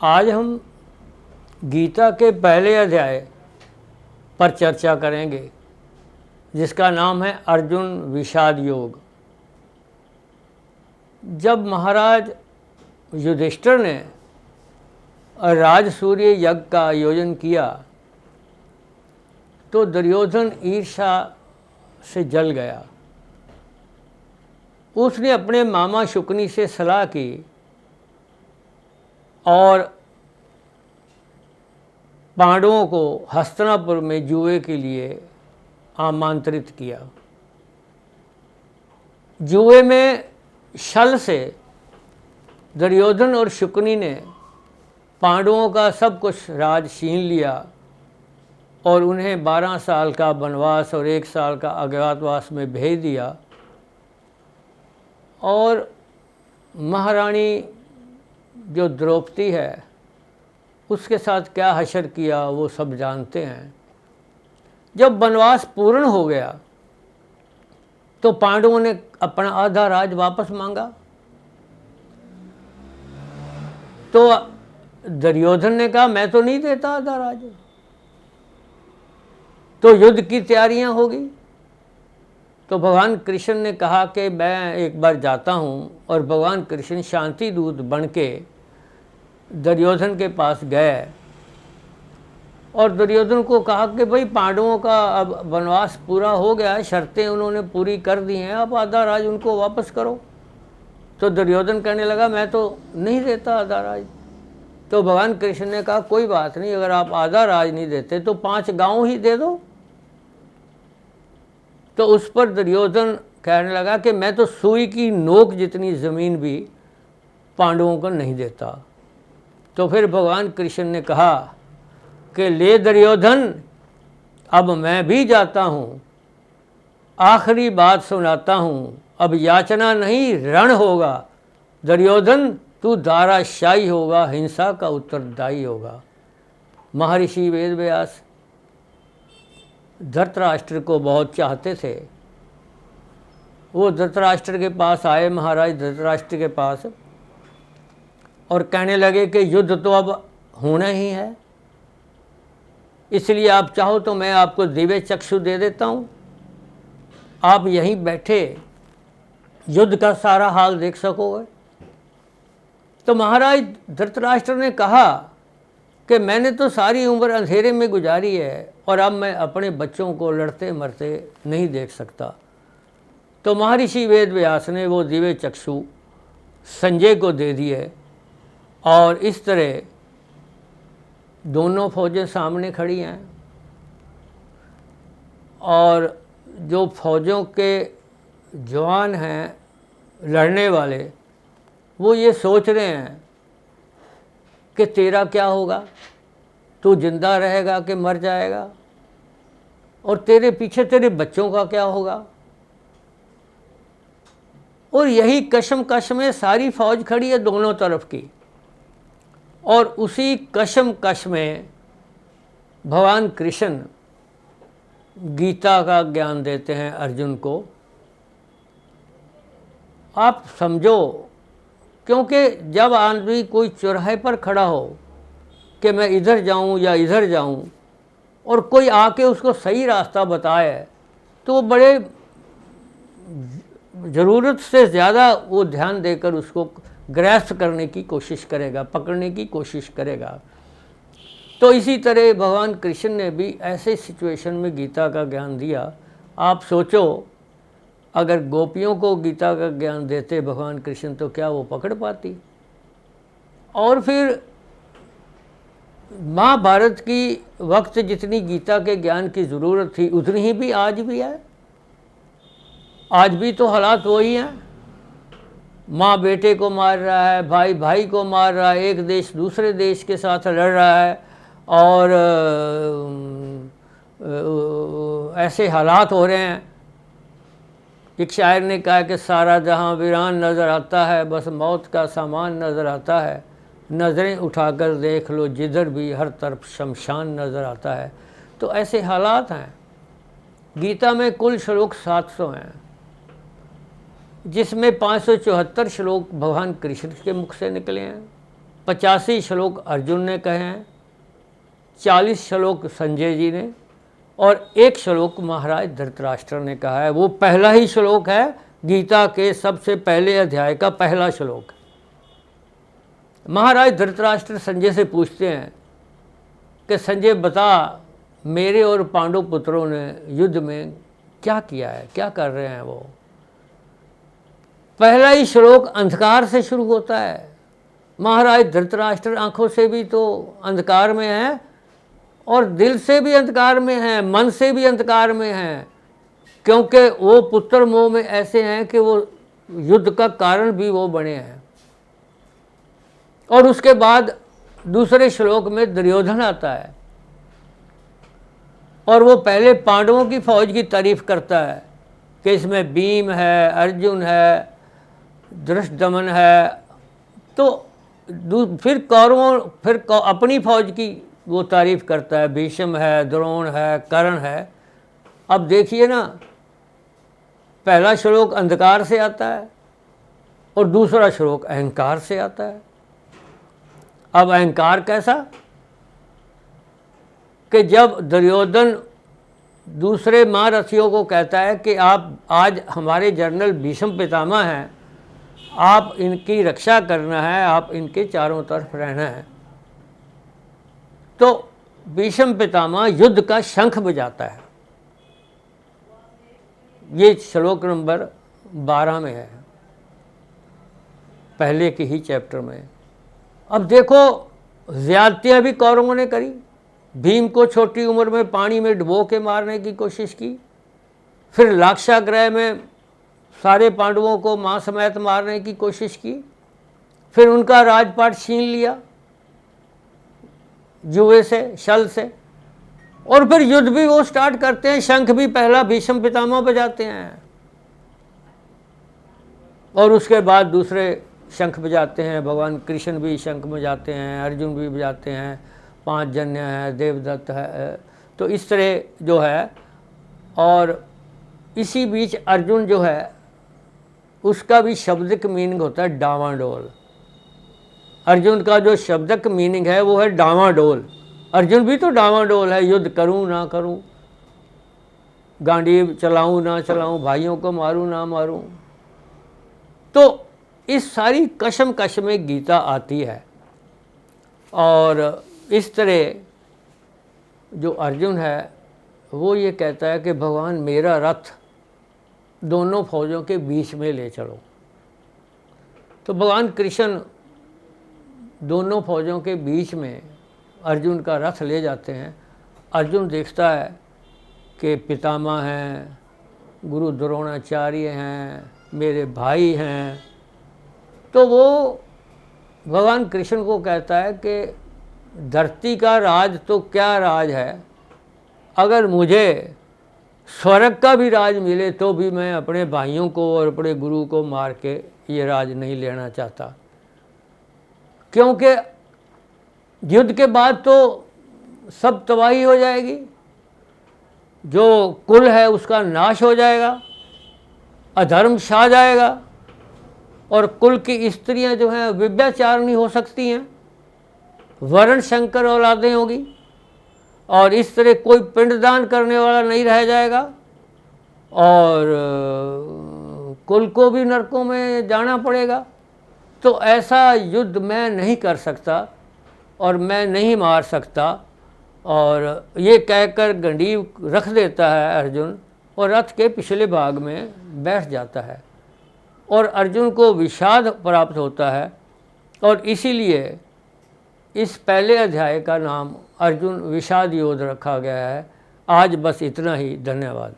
आज हम गीता के पहले अध्याय पर चर्चा करेंगे, जिसका नाम है अर्जुन विषाद योग। जब महाराज युधिष्ठिर ने राजसूय यज्ञ का आयोजन किया तो दुर्योधन ईर्ष्या से जल गया। उसने अपने मामा शुकनी से सलाह की और पांडवों को हस्तिनापुर में जुए के लिए आमंत्रित किया। जुए में छल से दुर्योधन और शुकनी ने पांडवों का सब कुछ राज छीन लिया और उन्हें 12 साल का वनवास और 1 साल का अज्ञातवास में भेज दिया। और महारानी जो द्रौपदी है उसके साथ क्या हशर किया वो सब जानते हैं। जब वनवास पूर्ण हो गया तो पांडवों ने अपना आधा राज वापस मांगा। तो दुर्योधन ने कहा मैं तो नहीं देता आधा राज। तो युद्ध की तैयारियां होगी। तो भगवान कृष्ण ने कहा कि मैं एक बार जाता हूं, और भगवान कृष्ण शांति दूत बन के दुर्योधन के पास गए और दुर्योधन को कहा कि भाई पांडवों का अब वनवास पूरा हो गया है, शर्तें उन्होंने पूरी कर दी हैं, अब आधा राज उनको वापस करो। तो दुर्योधन कहने लगा मैं तो नहीं देता आधा राज। तो भगवान कृष्ण ने कहा कोई बात नहीं, अगर आप आधा राज नहीं देते तो 5 गांव ही दे दो। तो उस पर दुर्योधन कहने लगा कि मैं तो सुई की नोक जितनी ज़मीन भी पांडवों को नहीं देता। तो फिर भगवान कृष्ण ने कहा कि ले दुर्योधन, अब मैं भी जाता हूँ, आखिरी बात सुनाता हूँ, अब याचना नहीं रण होगा। दुर्योधन तू दाराशाही होगा, हिंसा का उत्तरदायी होगा। महर्षि वेदव्यास धृतराष्ट्र को बहुत चाहते थे। वो धृतराष्ट्र के पास आए, महाराज धृतराष्ट्र के पास, और कहने लगे कि युद्ध तो अब होना ही है, इसलिए आप चाहो तो मैं आपको दिव्य चक्षु दे देता हूँ, आप यहीं बैठे युद्ध का सारा हाल देख सकोगे। तो महाराज धृतराष्ट्र ने कहा कि मैंने तो सारी उम्र अंधेरे में गुजारी है और अब मैं अपने बच्चों को लड़ते मरते नहीं देख सकता। तो महर्षि वेदव्यास ने वो दिव्य चक्षु संजय को दे दिए, और इस तरह दोनों फौजें सामने खड़ी हैं। और जो फौजों के जवान हैं लड़ने वाले, वो ये सोच रहे हैं कि तेरा क्या होगा, तू जिंदा रहेगा कि मर जाएगा, और तेरे पीछे तेरे बच्चों का क्या होगा। और यही कशमकश में सारी फौज खड़ी है दोनों तरफ की। और उसी कशमकश में भगवान कृष्ण गीता का ज्ञान देते हैं अर्जुन को। आप समझो, क्योंकि जब आदमी कोई चौराहे पर खड़ा हो कि मैं इधर जाऊं या इधर जाऊं, और कोई आके उसको सही रास्ता बताए, तो वो बड़े ज़रूरत से ज़्यादा वो ध्यान देकर उसको ग्रैस्प करने की कोशिश करेगा, पकड़ने की कोशिश करेगा। तो इसी तरह भगवान कृष्ण ने भी ऐसे सिचुएशन में गीता का ज्ञान दिया। आप सोचो, अगर गोपियों को गीता का ज्ञान देते भगवान कृष्ण तो क्या वो पकड़ पाती। और फिर महाभारत की वक्त जितनी गीता के ज्ञान की ज़रूरत थी उतनी ही भी आज भी है। आज भी तो हालात वही हैं। माँ बेटे को मार रहा है, भाई भाई को मार रहा है, एक देश दूसरे देश के साथ लड़ रहा है, और ऐसे हालात हो रहे हैं। एक शायर ने कहा कि सारा जहां वीरान नज़र आता है, बस मौत का सामान नज़र आता है, नज़रें उठाकर देख लो जिधर भी हर तरफ शमशान नज़र आता है। तो ऐसे हालात हैं। गीता में कुल श्लोक 700 हैं, जिसमें 574 श्लोक भगवान कृष्ण के मुख से निकले हैं। 85 श्लोक अर्जुन ने कहे हैं, 40 श्लोक संजय जी ने और 1 श्लोक महाराज धृतराष्ट्र ने कहा है। वो पहला ही श्लोक है गीता के सबसे पहले अध्याय का पहला श्लोक। महाराज धृतराष्ट्र संजय से पूछते हैं कि संजय बता, मेरे और पांडव पुत्रों ने युद्ध में क्या किया है, क्या कर रहे हैं वो। पहला ही श्लोक अंधकार से शुरू होता है। महाराज धृतराष्ट्र आंखों से भी तो अंधकार में है और दिल से भी अंधकार में है, मन से भी अंधकार में है, क्योंकि वो पुत्र मोह में ऐसे हैं कि वो युद्ध का कारण भी वो बने हैं। और उसके बाद दूसरे श्लोक में दुर्योधन आता है और वो पहले पांडवों की फौज की तारीफ करता है कि इसमें भीम है, अर्जुन है, धृष्टद्युम्न है। तो फिर कौरवों, फिर अपनी फौज की वो तारीफ करता है, भीष्म है, द्रोण है, कर्ण है। अब देखिए ना, पहला श्लोक अंधकार से आता है और दूसरा श्लोक अहंकार से आता है। अब अहंकार कैसा कि जब दुर्योधन दूसरे महारथियों को कहता है कि आप आज हमारे जनरल भीष्म पितामह हैं, आप इनकी रक्षा करना है, आप इनके चारों तरफ रहना है, तो भीष्म पितामह युद्ध का शंख बजाता है। ये श्लोक नंबर 12 में है, पहले के ही चैप्टर में। अब देखो, ज्यादतियाँ भी कौरवों ने करी। भीम को छोटी उम्र में पानी में डुबो के मारने की कोशिश की, फिर लाक्षागृह में सारे पांडवों को मां समेत मारने की कोशिश की, फिर उनका राजपाट छीन लिया जुए से, छल से, और फिर युद्ध भी वो स्टार्ट करते हैं। शंख भी पहला भीष्म पितामह बजाते हैं और उसके बाद दूसरे शंख बजाते हैं। भगवान कृष्ण भी शंख बजाते हैं, अर्जुन भी बजाते हैं, 5 जन्य है, देवदत्त है। तो इस तरह जो है, और इसी बीच अर्जुन जो है उसका भी शब्दिक मीनिंग होता है डावाडोल। अर्जुन का जो शब्दिक मीनिंग है वो है डावाडोल। अर्जुन भी तो डावाडोल है, युद्ध करूं ना करूं, गांडीव चलाऊं ना चलाऊं, भाइयों को मारूं ना मारूं। तो इस सारी कशमकश में गीता आती है और इस तरह जो अर्जुन है वो ये कहता है कि भगवान मेरा रथ दोनों फौजों के बीच में ले चलो। तो भगवान कृष्ण दोनों फौजों के बीच में अर्जुन का रथ ले जाते हैं। अर्जुन देखता है कि पितामह हैं, गुरु द्रोणाचार्य हैं, मेरे भाई हैं। तो वो भगवान कृष्ण को कहता है कि धरती का राज तो क्या राज है, अगर मुझे स्वर्ग का भी राज मिले तो भी मैं अपने भाइयों को और अपने गुरु को मार के ये राज नहीं लेना चाहता, क्योंकि युद्ध के बाद तो सब तबाही हो जाएगी, जो कुल है उसका नाश हो जाएगा, अधर्म छा जाएगा और कुल की स्त्रियां जो हैं व्यभिचारिणी हो सकती हैं, वर्ण शंकर औलादें होगी और इस तरह कोई पिंडदान करने वाला नहीं रह जाएगा और कुल को भी नरकों में जाना पड़ेगा। तो ऐसा युद्ध मैं नहीं कर सकता और मैं नहीं मार सकता। और ये कहकर गंडीव रख देता है अर्जुन और रथ के पिछले भाग में बैठ जाता है और अर्जुन को विषाद प्राप्त होता है और इसीलिए इस पहले अध्याय का नाम अर्जुन विषाद योद्ध रखा गया है। आज बस इतना ही, धन्यवाद।